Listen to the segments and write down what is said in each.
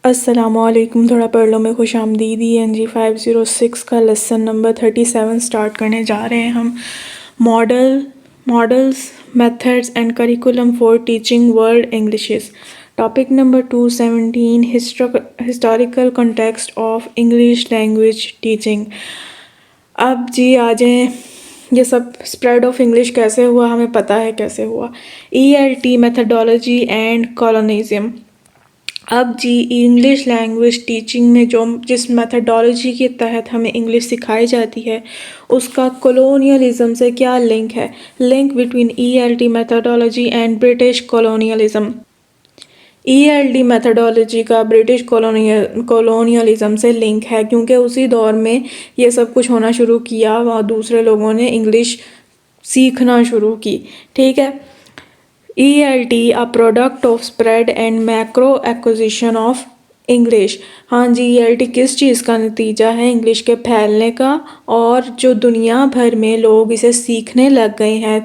अस्सलामुअलैकुम। थोड़ा पढ़ लो में खुश आमदीद। NG 506 का लेसन नंबर 37 स्टार्ट करने जा रहे हैं हम। Models, methods and curriculum for teaching world Englishes. Topic number 217 historical context of English language teaching. अब जी आ जाएँ, ये सब स्प्रेड ऑफ इंग्लिश कैसे हुआ हमें पता है कैसे हुआ। ELT methodology and colonialism. अब जी इंग्लिश लैंग्वेज टीचिंग में जो जिस मेथडोलॉजी के तहत हमें इंग्लिश सिखाई जाती है उसका कॉलोनियलिज्म से क्या लिंक है। Link between ELT methodology and British colonialism. ELT methodology का ब्रिटिश कॉलोनियलिज्म से लिंक है क्योंकि उसी दौर में ये सब कुछ होना शुरू किया और दूसरे लोगों ने इंग्लिश सीखना शुरू की। ठीक है। ELT a product of spread and macro acquisition of English. हाँ जी, ELT किस चीज़ का नतीजा है? इंग्लिश के फैलने का, और जो दुनिया भर में लोग इसे सीखने लग गए हैं।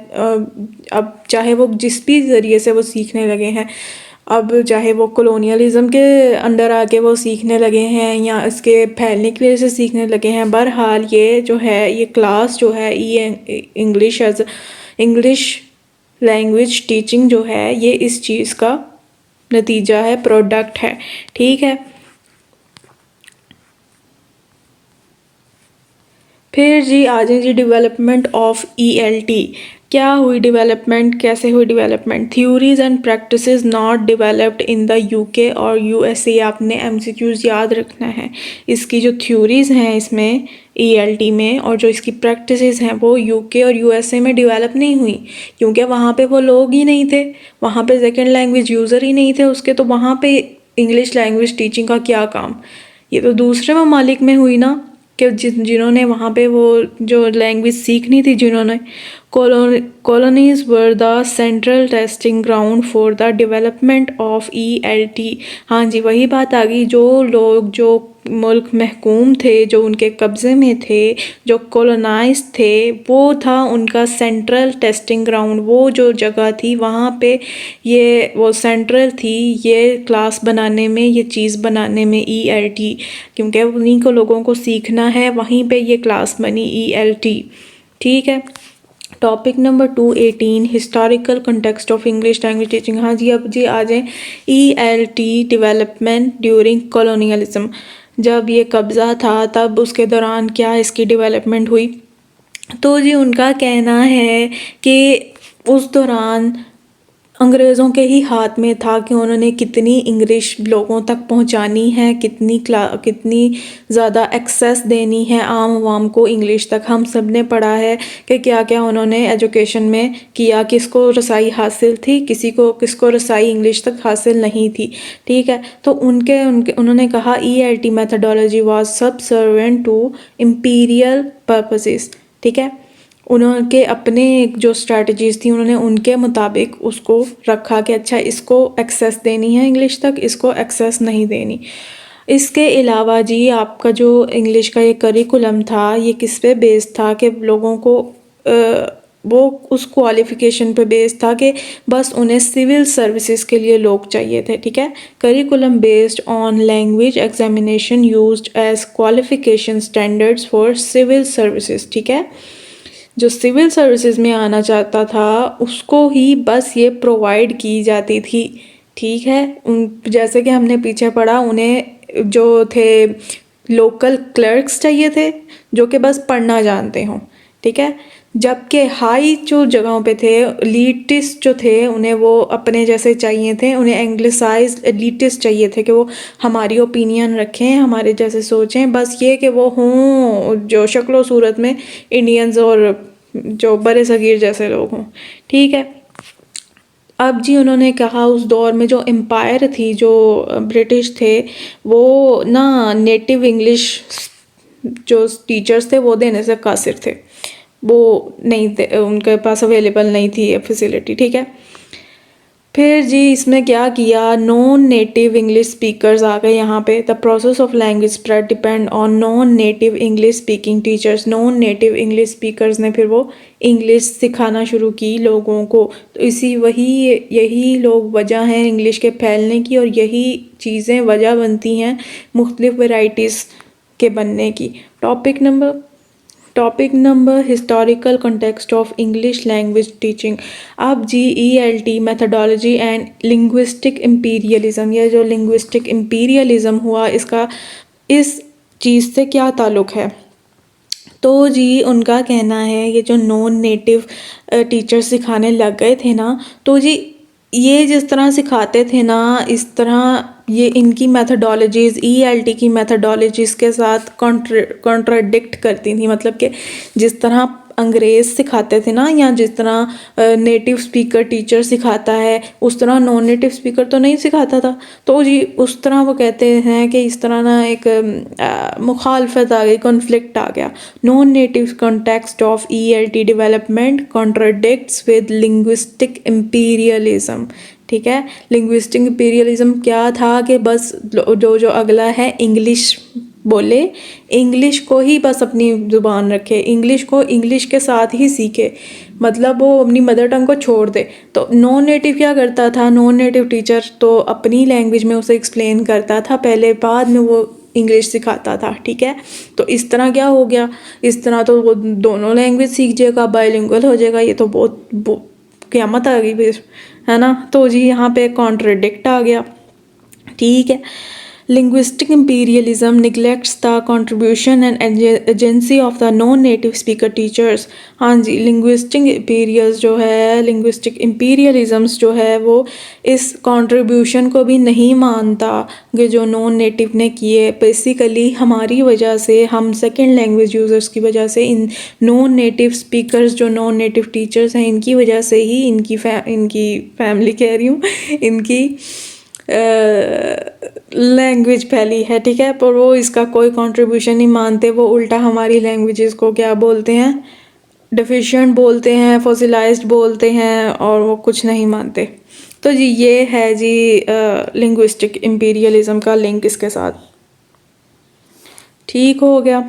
अब चाहे वो जिस भी ज़रिए से वो सीखने लगे हैं, अब चाहे वो कॉलोनियलिज्म के अंडर आके वो सीखने लगे हैं या इसके फैलने की वजह से सीखने लगे हैं। बहरहाल ये जो है, ये क्लास जो है इंग्लिश लैंग्वेज टीचिंग जो है, ये इस चीज़ का नतीजा है, प्रोडक्ट है। ठीक है। फिर जी आ जाए जी डेवलपमेंट ऑफ ELT। क्या हुई डेवलपमेंट, कैसे हुई development? Theories and practices not developed in the UK और USA। आपने MCQs याद रखना है। इसकी जो थ्योरीज हैं इसमें ELT में, और जो इसकी प्रैक्टिसेस हैं वो UK और USA में डेवलप नहीं हुई क्योंकि वहाँ पे वो लोग ही नहीं थे, वहाँ पे सेकेंड लैंग्वेज यूज़र ही नहीं थे उसके, तो वहाँ पे इंग्लिश लैंग्वेज टीचिंग का क्या काम? ये तो दूसरे ममालिक में हुई ना, कि जिन्होंने वहाँ पे वो जो लैंग्वेज सीखनी थी, जिन्होंने colonies were the central testing ground for the development of ELT। हाँ जी, वही बात आ गई। जो लोग, जो मुल्क महकूम थे, जो उनके कब्ज़े में थे, जो कॉलोनाइज थे, वो था उनका सेंट्रल टेस्टिंग ग्राउंड। वो जो जगह थी वहाँ पे ये वो सेंट्रल थी ये क्लास बनाने में, ये चीज़ बनाने में ELT, क्योंकि उन्हीं को लोगों को सीखना है, वहीं पे ये क्लास बनी ELT। ठीक है। Topic number 218 historical context of English language teaching. हाँ जी, अब जी आ जाए ELT डेवलपमेंट ड्यूरिंग कॉलोनियलिज्म। जब ये कब्ज़ा था तब उसके दौरान क्या इसकी डेवलपमेंट हुई? तो जी उनका कहना है कि उस दौरान अंग्रेज़ों के ही हाथ में था कि उन्होंने कितनी इंग्लिश लोगों तक पहुंचानी है, कितनी ज़्यादा एक्सेस देनी है आम आवाम को इंग्लिश तक। हम सब ने पढ़ा है कि क्या क्या उन्होंने एजुकेशन में किया, किसको रसाई हासिल थी, किसको रसाई इंग्लिश तक हासिल नहीं थी। ठीक है। तो उन्होंने कहा ELT methodology was subservient to imperial purposes. ठीक है। उनके अपने जो स्ट्रैटेजीज़ थी उन्होंने उनके मुताबिक उसको रखा कि अच्छा इसको एक्सेस देनी है इंग्लिश तक, इसको एक्सेस नहीं देनी। इसके अलावा जी आपका जो इंग्लिश का ये करिकुलम था ये किस पे बेस्ड था कि लोगों को वो उस क्वालिफ़िकेशन पे बेस्ड था कि बस उन्हें सिविल सर्विसेज के लिए लोग चाहिए थे। ठीक है। Curriculum based on language examination used as qualification standards for civil services. ठीक है। जो सिविल सर्विसेज में आना चाहता था उसको ही बस ये प्रोवाइड की जाती थी। ठीक है। जैसे कि हमने पीछे पढ़ा, उन्हें जो थे लोकल क्लर्क्स चाहिए थे जो कि बस पढ़ना जानते हों। ठीक है। जबकि हाई जो जगहों पे थे एलिटिस्ट जो थे उन्हें वो अपने जैसे चाहिए थे, उन्हें एंग्लिसाइज एलिटिस्ट चाहिए थे कि वो हमारी ओपिनियन रखें, हमारे जैसे सोचें, बस ये कि वो हों जो शक्ल सूरत में इंडियंस और जो बड़े सगीर जैसे लोग हों। ठीक है। अब जी उन्होंने कहा उस दौर में जो एम्पायर थी, जो ब्रिटिश थे, वो ना नेटिव इंग्लिश जो टीचर्स थे वो देने से कासिर थे, वो नहीं थे, उनके पास अवेलेबल नहीं थी ये फैसिलिटी। ठीक है। फिर जी इसमें क्या किया, नॉन नेटिव इंग्लिश स्पीकर्स आ गए यहाँ पे। The process of language spread depend on non native English speaking teachers. Non native English speakers ने फिर वो इंग्लिश सिखाना शुरू की लोगों को। तो यही लोग वजह हैं इंग्लिश के फैलने की, और यही चीज़ें वजह बनती हैं मुख्तलिफ वैराइटीज़ के बनने की। Topic number historical context of English language teaching. अब जी ELT methodology and linguistic imperialism, ये जो लिंग्विस्टिक इम्पीरियलिज्म हुआ इसका इस चीज़ से क्या ताल्लुक़ है। तो जी उनका कहना है ये जो नॉन नेटिव टीचर सिखाने लग गए थे ना, तो जी ये जिस तरह सिखाते थे ना, इस तरह ये इनकी मेथडोलॉजीज़ ELT की मेथडोलॉजीज़ के साथ कॉन्ट्राडिक्ट करती थी। मतलब कि जिस तरह अंग्रेज़ सिखाते थे ना, या जिस तरह नेटिव स्पीकर टीचर सिखाता है, उस तरह नॉन नेटिव स्पीकर तो नहीं सिखाता था। तो जी उस तरह वो कहते हैं कि इस तरह ना एक मुखालफत आ गई, कॉन्फ्लिक्ट आ गया। Non native context of ELT development contradicts with linguistic imperialism. ठीक है, लिंग्विस्टिक इम्पीरियलिज्म क्या था कि बस जो अगला है इंग्लिश बोले, इंग्लिश को ही बस अपनी ज़ुबान रखे, इंग्लिश को इंग्लिश के साथ ही सीखे, मतलब वो अपनी मदर टंग को छोड़ दे। तो नॉन नेटिव क्या करता था, नॉन नेटिव टीचर तो अपनी लैंग्वेज में उसे एक्सप्लेन करता था पहले, बाद में वो इंग्लिश सिखाता था। ठीक है, तो इस तरह क्या हो गया, इस तरह तो वो दोनों लैंग्वेज सीख जाएगा, बाइलिंगुअल हो जाएगा। ये तो बहुत क़यामत आ गई फिर, है ना। तो जी यहाँ पे कॉन्ट्रडिक्ट आ गया। ठीक है, linguistic imperialism neglects the contribution and agency of the non native speaker teachers. हाँ जी, लिंग्विस्टिक इम्पीरियलिज्म्स जो है वो इस कंट्रीब्यूशन को भी नहीं मानता कि जो नॉन नेटिव ने किए। बेसिकली हमारी वजह से, हम सेकेंड लैंग्वेज यूज़र्स की वजह से, इन नॉन नेटिव स्पीकर्स जो नॉन नेटिव टीचर्स हैं, इनकी वजह से ही इनकी फैमिली कह रही हूँ, इनकी लैंग्वेज फैली है। ठीक है, पर वो इसका कोई कंट्रीब्यूशन नहीं मानते। वो उल्टा हमारी लैंग्वेजेस को क्या बोलते हैं, डेफिशिएंट बोलते हैं, फॉसिलाइज्ड बोलते हैं, और वो कुछ नहीं मानते। तो जी ये है जी लिंग्विस्टिक इम्पीरियलिज्म का लिंक इसके साथ। ठीक हो गया।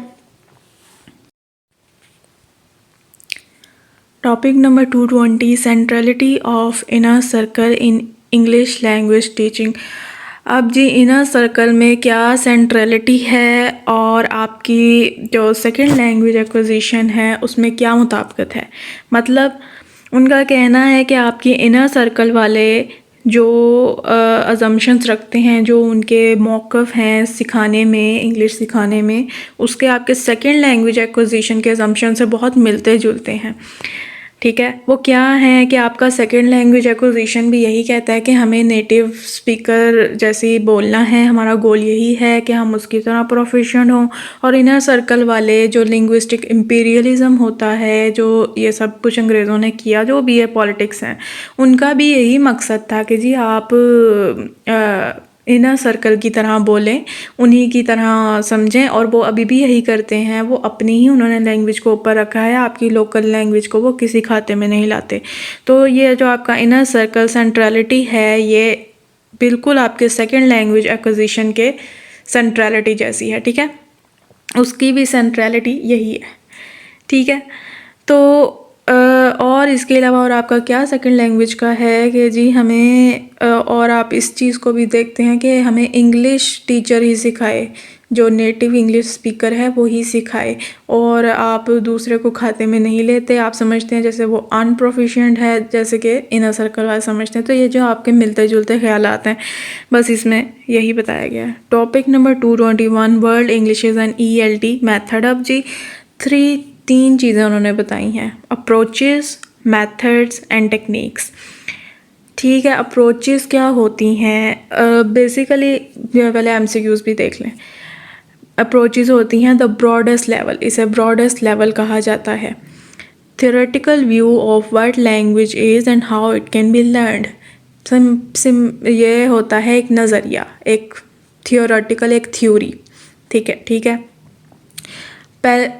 Topic number 220 centrality of inner circle in English language teaching. अब जी इनर सर्कल में क्या सेंट्रलिटी है और आपकी जो सेकेंड लैंग्वेज एक्विजिशन है उसमें क्या मुताबिकत है। मतलब उनका कहना है कि आपकी इनर सर्कल वाले जो अजम्पशंस रखते हैं, जो उनके मौक़िफ़ हैं सिखाने में, इंग्लिश सिखाने में, उसके आपके सेकेंड लैंग्वेज एक्विजिशन के अजम्पशन से बहुत मिलते जुलते हैं। ठीक है, वो क्या है कि आपका सेकेंड लैंग्वेज एक्विजिशन भी यही कहता है कि हमें नेटिव स्पीकर जैसे ही बोलना है, हमारा गोल यही है कि हम उसकी तरह प्रोफिशिएंट हों। और इनर सर्कल वाले जो लिंग्विस्टिक इम्पीरियलिज्म होता है, जो ये सब कुछ अंग्रेज़ों ने किया, जो भी ये पॉलिटिक्स हैं, उनका भी यही मकसद था कि जी आप इनर सर्कल की तरह बोलें, उन्हीं की तरह समझें। और वो अभी भी यही करते हैं, वो अपनी ही उन्होंने लैंग्वेज को ऊपर रखा है, आपकी लोकल लैंग्वेज को वो किसी खाते में नहीं लाते। तो ये जो आपका इनर सर्कल सेंट्रलिटी है, ये बिल्कुल आपके सेकेंड लैंग्वेज एक्विजिशन के सेंट्रलिटी जैसी है। ठीक है, उसकी भी सेंट्रलिटी यही है। ठीक है, तो और इसके अलावा और आपका क्या सेकंड लैंग्वेज का है कि जी हमें और आप इस चीज़ को भी देखते हैं कि हमें इंग्लिश टीचर ही सिखाए, जो नेटिव इंग्लिश स्पीकर है वो ही सिखाए, और आप दूसरे को खाते में नहीं लेते। आप समझते हैं जैसे वो अनप्रोफिशिएंट है, जैसे कि इनर सर्कल वाले समझते हैं। तो ये जो आपके मिलते जुलते ख्यालात हैं, बस इसमें यही बताया गया है। Topic number 221 world Englishes and ELT method. अब जी तीन चीज़ें उन्होंने बताई हैं, अप्रोचेस, मेथड्स एंड टेक्निक्स। ठीक है, अप्रोचेस क्या होती हैं, बेसिकली पहले MCQs भी देख लें। अप्रोचेस होती हैं द ब्रॉडेस्ट लेवल, इसे ब्रॉडेस्ट लेवल कहा जाता है। Theoretical view of what language is and how it can be learned. ये होता है एक नज़रिया, एक थियोरेटिकल, एक थ्योरी। ठीक है,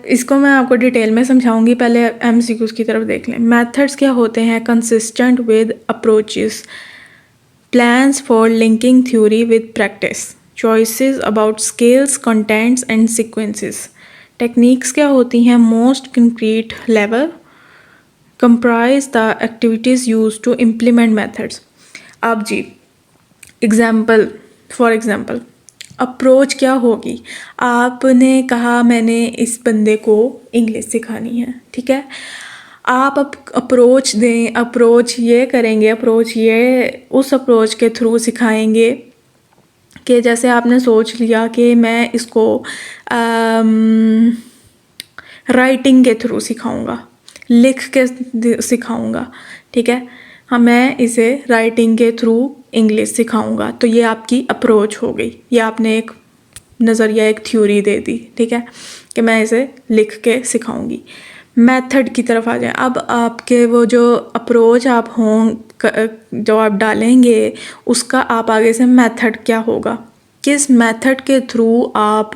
इसको मैं आपको डिटेल में समझाऊंगी, पहले MCQs की तरफ देख लें। मेथड्स क्या होते हैं, consistent with approaches. Plans for linking theory with practice. Choices about scales, contents and sequences. Techniques क्या होती हैं? Most concrete level. Comprise the activities used to implement methods. अब जी एग्जाम्पल, फॉर एग्जाम्पल अप्रोच क्या होगी? आपने कहा मैंने इस बंदे को इंग्लिश सिखानी है, ठीक है। आप अप्रोच दें, अप्रोच ये करेंगे, अप्रोच ये उस अप्रोच के थ्रू सिखाएंगे कि जैसे आपने सोच लिया कि मैं इसको राइटिंग के थ्रू सिखाऊंगा, लिख के सिखाऊंगा, ठीक है। हाँ, मैं इसे राइटिंग के थ्रू इंग्लिश सिखाऊंगा, तो ये आपकी अप्रोच हो गई। ये आपने एक नज़रिया, एक थ्योरी दे दी, ठीक है, कि मैं इसे लिख के सिखाऊंगी। मेथड की तरफ आ जाए। अब आपके वो जो अप्रोच आप जो आप डालेंगे उसका आप आगे से मेथड क्या होगा, किस मेथड के थ्रू आप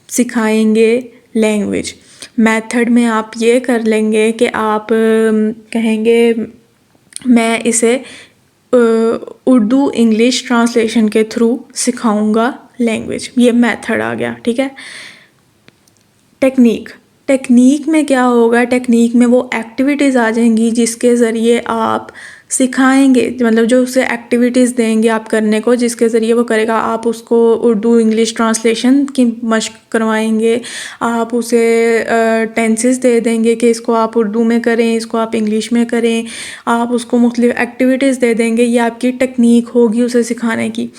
सिखाएंगे लैंग्वेज। मेथड में आप ये कर लेंगे कि आप कहेंगे मैं इसे उर्दू इंग्लिश ट्रांसलेशन के थ्रू सिखाऊंगा लैंग्वेज। ये मेथड आ गया, ठीक है। टेक्निक में क्या होगा? टेक्निक में वो एक्टिविटीज़ आ जाएंगी जिसके ज़रिए आप सिखाएंगे, मतलब जो उसे एक्टिविटीज़ देंगे आप करने को, जिसके ज़रिए वो करेगा। आप उसको उर्दू इंग्लिश ट्रांसलेशन की मशक करवाएंगे, आप उसे टेंसेस दे देंगे कि इसको आप उर्दू में करें, इसको आप इंग्लिश में करें, आप उसको मुख्तलिफ एक्टिविटीज़ दे देंगे। ये आपकी टेक्निक होगी उसे सिखाने की,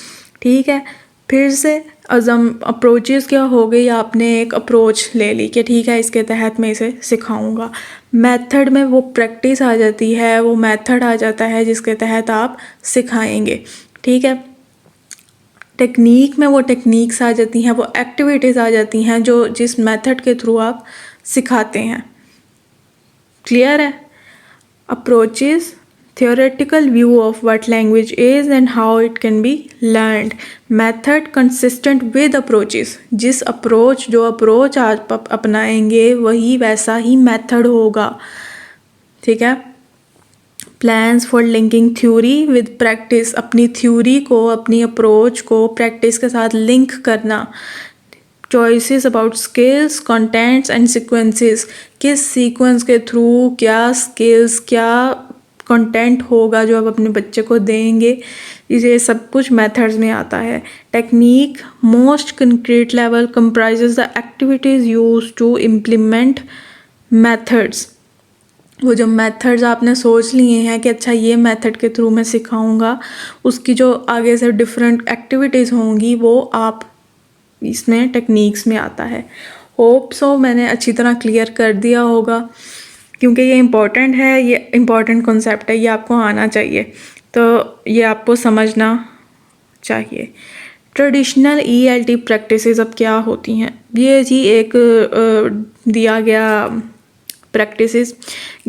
ठीक है। फिर से अप्रोचेस क्या हो गई? आपने एक अप्रोच ले ली कि ठीक है इसके तहत मैं इसे सिखाऊंगा। मेथड में वो प्रैक्टिस आ जाती है, वो मेथड आ जाता है जिसके तहत आप सिखाएंगे, ठीक है। टेक्निक में वो टेक्निक्स आ जाती हैं, वो एक्टिविटीज़ आ जाती हैं जो जिस मेथड के थ्रू आप सिखाते हैं। क्लियर है? Approaches, theoretical view of what language is and how it can be learned. Method consistent with approaches. जिस अप्रोच, जो अप्रोच आप अपनाएंगे वही वैसा ही मेथड होगा, ठीक है। Plans for linking theory with practice. अपनी थ्योरी को, अपनी अप्रोच को प्रैक्टिस के साथ लिंक करना। Choices about skills, contents and sequences. किस सीक्वेंस के थ्रू क्या स्किल्स, क्या कंटेंट होगा जो आप अपने बच्चे को देंगे, ये सब कुछ मेथड्स में आता है। Technique most concrete level comprises the activities use to implement methods. वो जो मेथड्स आपने सोच लिए हैं कि अच्छा ये मेथड के थ्रू मैं सिखाऊंगा, उसकी जो आगे से डिफरेंट एक्टिविटीज़ होंगी वो आप इसमें टेक्निक्स में आता है। होप सो मैंने अच्छी तरह क्लियर कर दिया होगा, क्योंकि ये इम्पॉर्टेंट है, ये इम्पॉर्टेंट कॉन्सेप्ट है, ये आपको आना चाहिए, तो ये आपको समझना चाहिए। ट्रेडिशनल ELT प्रैक्टिसेस अब क्या होती हैं? ये जी एक दिया गया प्रैक्टिसेस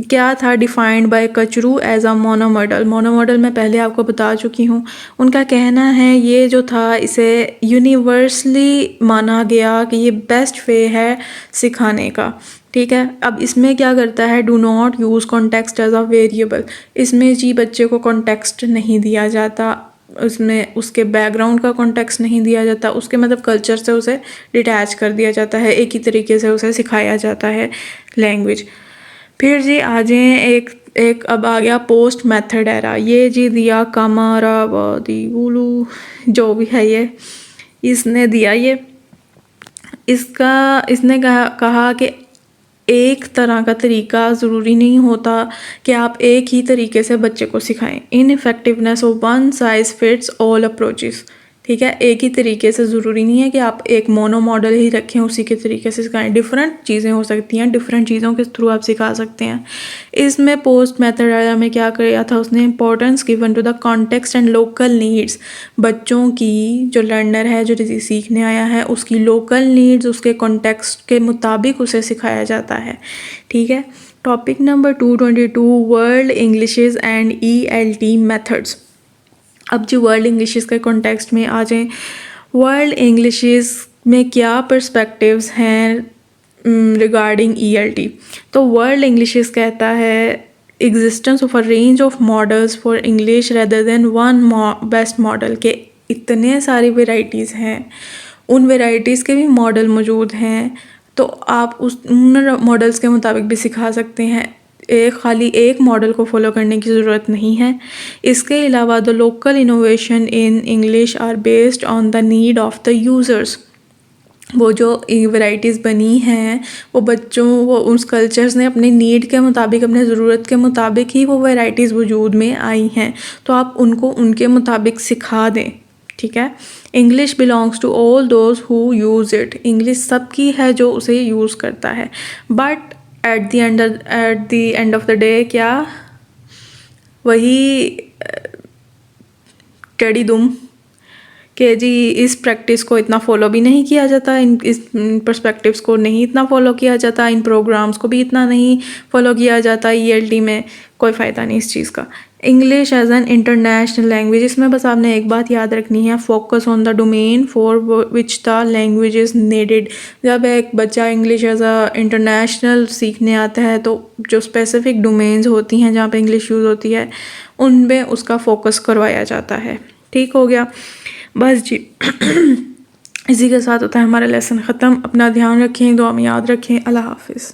क्या था, defined by Kachru as a monomodel. Monomodel मैं पहले आपको बता चुकी हूँ। उनका कहना है ये जो था, इसे यूनिवर्सली माना गया कि ये बेस्ट वे है सिखाने का, ठीक है। अब इसमें क्या करता है? Do not use context as a variable. इसमें जी बच्चे को कॉन्टेक्स्ट नहीं दिया जाता, उसमें उसके बैकग्राउंड का कॉन्टेक्स्ट नहीं दिया जाता, उसके मतलब कल्चर से उसे डिटैच कर दिया जाता है, एक ही तरीके से उसे सिखाया जाता है लैंग्वेज। फिर जी आ जाए एक अब आ गया पोस्ट मेथड एरा। ये जी दिया कमारावादी गुलू जो भी है, ये इसने दिया, ये इसने कहा कि एक तरह का तरीका ज़रूरी नहीं होता कि आप एक ही तरीके से बच्चे को सिखाएं। Ineffectiveness of one size fits all approaches, ठीक है। एक ही तरीके से ज़रूरी नहीं है कि आप एक मोनो मॉडल ही रखें, उसी के तरीके से सिखाएं। डिफरेंट चीज़ें हो सकती हैं, डिफरेंट चीज़ों के थ्रू आप सिखा सकते हैं। इसमें पोस्ट मेथड आया में क्या किया था उसने? Importance given to the context and local needs. बच्चों की, जो लर्नर है, जो सीखने आया है, उसकी लोकल नीड्स, उसके कॉन्टेक्स्ट के मुताबिक उसे सिखाया जाता है, ठीक है। Topic number 222 world Englishes and ELT methods. अब जो वर्ल्ड इंग्लिशेस के कॉन्टेक्स्ट में आ जाएं, वर्ल्ड इंग्लिशेस में क्या पर्सपेक्टिव्स हैं रिगार्डिंग ELT। तो वर्ल्ड इंग्लिशेस कहता है existence of a range of models for English rather than one best model के इतने सारी वेराइटीज़ हैं, उन वेराइटीज़ के भी मॉडल मौजूद हैं, तो आप उन मॉडल्स के मुताबिक भी सिखा सकते हैं। खाली एक मॉडल को फॉलो करने की ज़रूरत नहीं है। इसके अलावा the local innovation in English are based on the need of the users. वो जो वैरायटीज़ बनी हैं वो उस कल्चर्स ने अपने नीड के मुताबिक, अपने ज़रूरत के मुताबिक ही वो वैरायटीज़ वजूद में आई हैं, तो आप उनको उनके मुताबिक सिखा दें। ठीक है। English belongs to all those who use it. English सबकी है जो उसे यूज़ करता है। But at the end of the day क्या वही टेढ़ी दुम कि जी इस प्रैक्टिस को इतना फॉलो भी नहीं किया जाता, इस पर्सपेक्टिव्स को नहीं इतना फॉलो किया जाता, इन प्रोग्राम्स को भी इतना नहीं फॉलो किया जाता। ईएलटी में कोई फ़ायदा नहीं इस चीज़ का। English as an international language, इसमें बस आपने एक बात याद रखनी है, focus on the domain for which the language is needed. जब एक बच्चा इंग्लिश एज अ इंटरनेशनल सीखने आता है तो जो स्पेसिफिक डोमेन्स होती हैं जहाँ पे इंग्लिश यूज़ होती है उनमें उसका फोकस करवाया जाता है। ठीक हो गया। बस जी इसी के साथ होता है हमारा लेसन ख़त्म। अपना ध्यान रखें, दुआ में याद रखें। अल्लाह हाफिज़।